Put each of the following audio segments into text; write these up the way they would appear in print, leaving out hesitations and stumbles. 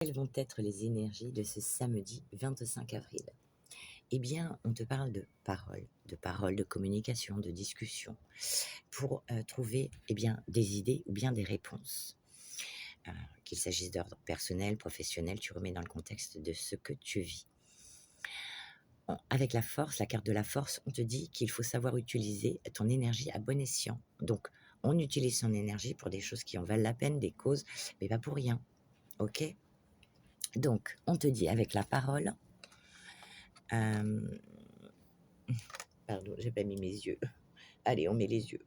Quelles vont être les énergies de ce samedi 25 avril? Eh bien, on te parle de paroles, de communication, de discussion, pour trouver des idées ou bien des réponses. Qu'il s'agisse d'ordre personnel, professionnel, tu remets dans le contexte de ce que tu vis. Avec la force, la carte de la force, on te dit qu'il faut savoir utiliser ton énergie à bon escient. Donc, on utilise son énergie pour des choses qui en valent la peine, des causes, mais pas pour rien. Ok? Donc, on te dit avec la parole, pardon, j'ai pas mis mes yeux. Allez, on met les yeux.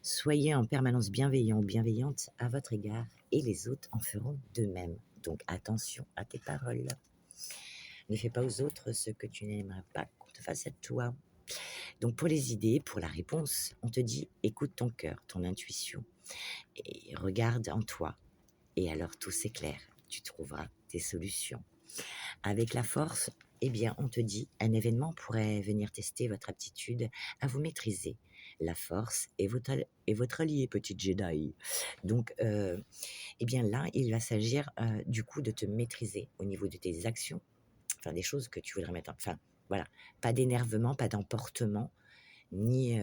Soyez en permanence bienveillant ou bienveillante à votre égard et les autres en feront de même. Donc, attention à tes paroles. Ne fais pas aux autres ce que tu n'aimerais pas qu'on te fasse à toi. Donc, pour les idées, pour la réponse, on te dit écoute ton cœur, ton intuition et regarde en toi. Et alors, tout s'éclaire. Tu trouveras tes solutions. Avec la force, eh bien, on te dit, un événement pourrait venir tester votre aptitude à vous maîtriser. La force est votre allié, petite Jedi. Donc, eh bien là, il va s'agir du coup de te maîtriser au niveau de tes actions, enfin des choses que tu voudrais mettre en... Enfin, voilà, pas d'énervement, pas d'emportement, ni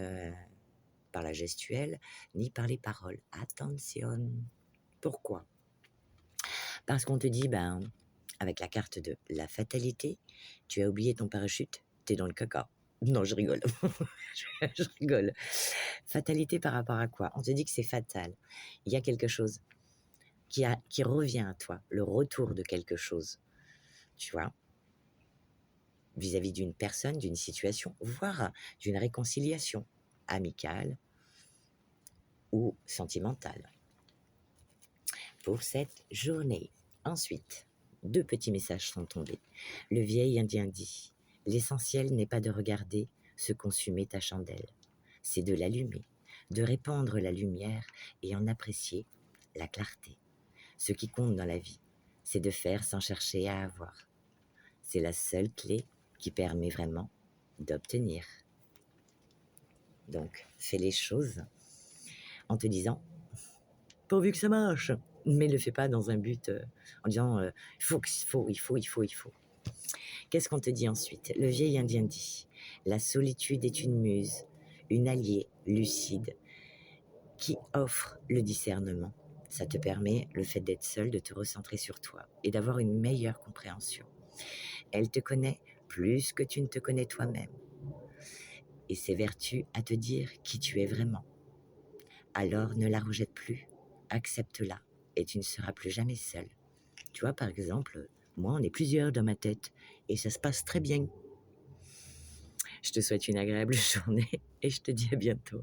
par la gestuelle, ni par les paroles. Attention. Pourquoi? Parce qu'on te dit, avec la carte de la fatalité, tu as oublié ton parachute, t'es dans le caca. Non, je rigole. Je rigole. Fatalité par rapport à quoi? On te dit que c'est fatal. Il y a quelque chose qui revient à toi, le retour de quelque chose, tu vois, vis-à-vis d'une personne, d'une situation, voire d'une réconciliation amicale ou sentimentale pour cette journée. Ensuite, 2 petits messages sont tombés. Le vieil indien dit « L'essentiel n'est pas de regarder se consumer ta chandelle, c'est de l'allumer, de répandre la lumière et en apprécier la clarté. Ce qui compte dans la vie, c'est de faire sans chercher à avoir. C'est la seule clé qui permet vraiment d'obtenir. » Donc, fais les choses en te disant « pourvu que ça marche !» Mais ne le fais pas dans un but en disant il faut. Qu'est-ce qu'on te dit ensuite? Le vieil indien dit la solitude est une muse, une alliée lucide qui offre le discernement. Ça te permet, le fait d'être seul, de te recentrer sur toi et d'avoir une meilleure compréhension. Elle te connaît plus que tu ne te connais toi-même et ses vertus à te dire qui tu es vraiment. Alors ne la rejette plus, accepte-la et tu ne seras plus jamais seul. Tu vois, par exemple, moi, on est plusieurs dans ma tête et ça se passe très bien. Je te souhaite une agréable journée et je te dis à bientôt.